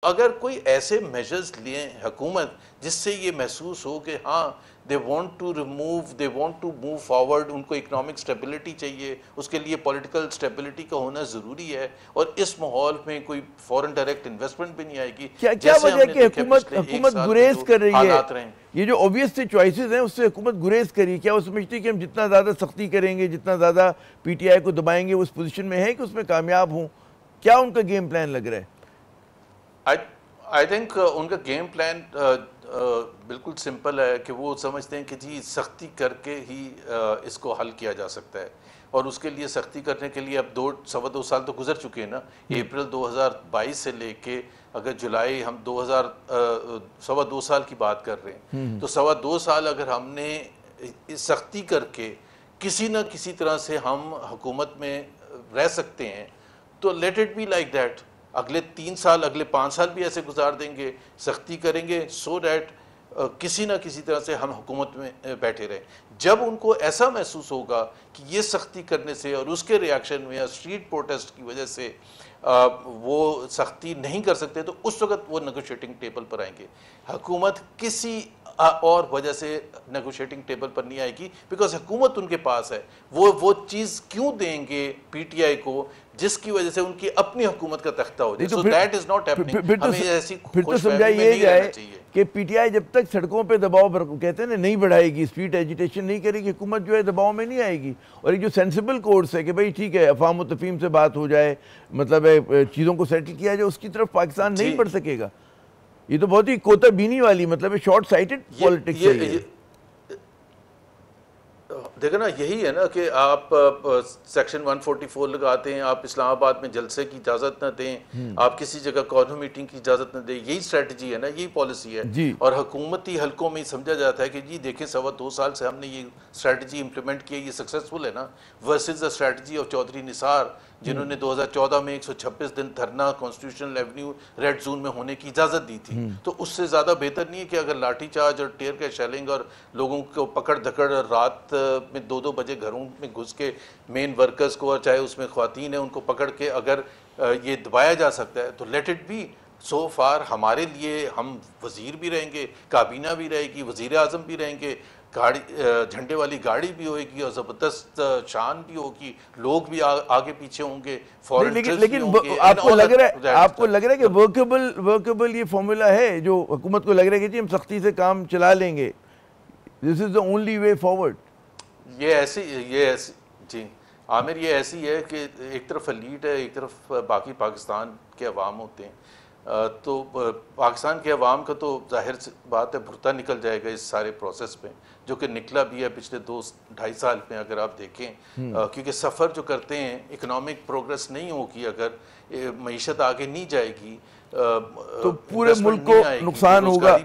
اگر کوئی ایسے میجرز لیں حکومت جس سے یہ محسوس ہو کہ ہاں they want to move forward، ان کو اکنامک سٹیبلٹی چاہیے، اس کے لیے پولیٹیکل سٹیبلٹی کا ہونا ضروری ہے، اور اس ماحول میں کوئی فورن ڈائریکٹ انویسٹمنٹ بھی نہیں آئے گی۔ کیا وجہ ہے کہ حکومت گریز کر رہی ہے؟ یہ جو obvious سے چوائسز ہیں اس سے حکومت گریز کر رہی ہے، کیا وہ سمجھتی ہے کہ ہم جتنا زیادہ سختی کریں گے، جتنا زیادہ پی ٹی آئی کو دبائیں گے، وہ اس پوزیشن میں ہے کہ اس میں کامیاب ہوں؟ کیا ان کا گیم پلان لگ رہا ہے؟ آئی تھنک ان کا گیم پلان بالکل سمپل ہے کہ وہ سمجھتے ہیں کہ جی سختی کر کے ہی اس کو حل کیا جا سکتا ہے، اور اس کے لیے سختی کرنے کے لیے اب سوا دو سال تو گزر چکے ہیں نا۔ اپریل 2022 سے لے کے اگر جولائی ہم سوا دو سال کی بات کر رہے ہیں، تو سوا دو سال اگر ہم نے سختی کر کے کسی نہ کسی طرح سے ہم حکومت میں رہ سکتے ہیں تو let it be like that. اگلے 3 سال، اگلے 5 سال بھی ایسے گزار دیں گے، سختی کریں گے سو دیٹ کسی نہ کسی طرح سے ہم حکومت میں بیٹھے رہیں۔ جب ان کو ایسا محسوس ہوگا کہ یہ سختی کرنے سے اور اس کے ریاکشن میں یا اسٹریٹ پروٹیسٹ کی وجہ سے وہ سختی نہیں کر سکتے، تو اس وقت وہ نیگوشیٹنگ ٹیبل پر آئیں گے۔ حکومت کسی اور وجہ سے نیگوشیٹنگ ٹیبل پر نہیں آئے گی، بیکاز حکومت ان کے پاس ہے۔ وہ چیز کیوں دیں گے پی ٹی آئی کو جس کی وجہ سے ان کی اپنی حکومت کا تختہ ہو جائے؟ So that is not happening. ہمیں ایسی پھر تو سمجھائیے جائے کہ پی ٹی آئی جب تک سڑکوں پہ دباؤ کہتے ہیں نا نہیں بڑھائے گی، اسٹریٹ ایجیٹیشن نہیں کرے گی، حکومت جو ہے دباؤ میں نہیں آئے گی۔ اور ایک جو سینسیبل کورس ہے کہ بھئی ٹھیک ہے افہام و تفہیم سے بات ہو جائے، مطلب ہے چیزوں کو سیٹل کیا جائے، اس کی طرف پاکستان نہیں بڑھ سکے گا۔ یہ تو بہت ہی کوتا بینی والی، مطلب شارٹ سائٹڈ پولیٹکس ہے۔ دیکھیں نا، یہی ہے نا کہ آپ سیکشن 144 لگاتے ہیں، آپ اسلام آباد میں جلسے کی اجازت نہ دیں، آپ کسی جگہ کارنر میٹنگ کی اجازت نہ دیں، یہی اسٹریٹجی ہے نا، یہی پالیسی ہے۔ اور حکومتی حلقوں میں سمجھا جاتا ہے کہ جی دیکھیں سوا دو سال سے ہم نے یہ اسٹریٹجی امپلیمنٹ کی ہے، یہ سکسیسفل ہے نا، versus the strategy of Chaudhry Nisar جنہوں نے 2014 میں 126 دن دھرنا کانسٹیٹیوشنل ایونیو ریڈ زون میں ہونے کی اجازت دی تھی۔ تو اس سے زیادہ بہتر نہیں ہے کہ اگر لاٹھی چارج اور ٹیئر گیس شیلنگ اور لوگوں کو پکڑ دھکڑ رات میں 2-2 بجے گھروں میں گھس کے مین ورکرز کو، اور چاہے اس میں خواتین ہیں، ان کو پکڑ کے اگر یہ دبایا جا سکتا ہے تو let it be. So for ہمارے لیے ہم وزیر بھی رہیں گے، کابینہ بھی رہے گی، وزیر اعظم بھی رہیں گے، گاڑی جھنڈے والی گاڑی بھی ہوئے گی، اور زبردست شان بھی ہوگی، لوگ بھی آگے پیچھے ہوں گے، لیکن آپ کو لگ رہا ہے کہ ورکیبل یہ فارمولا ہے جو حکومت کو لگ رہا ہے کہ جی ہم سختی سے کام چلا لیں گے، دس از دا اونلی وے فارورڈ؟ یہ ایسی جی عامر، یہ ایسی ہے کہ ایک طرف لیڈ ہے، ایک طرف باقی پاکستان کے عوام ہوتے ہیں، تو پاکستان کے عوام کا تو ظاہر بات ہے بھرتا نکل جائے گا اس سارے پروسیس پہ، جو کہ نکلا بھی ہے پچھلے 2-2.5 سال میں اگر آپ دیکھیں، کیونکہ سفر جو کرتے ہیں اکنامک پروگرس نہیں ہوگی، اگر معیشت آگے نہیں جائے گی تو پورے ملک کو نقصان ہوگا۔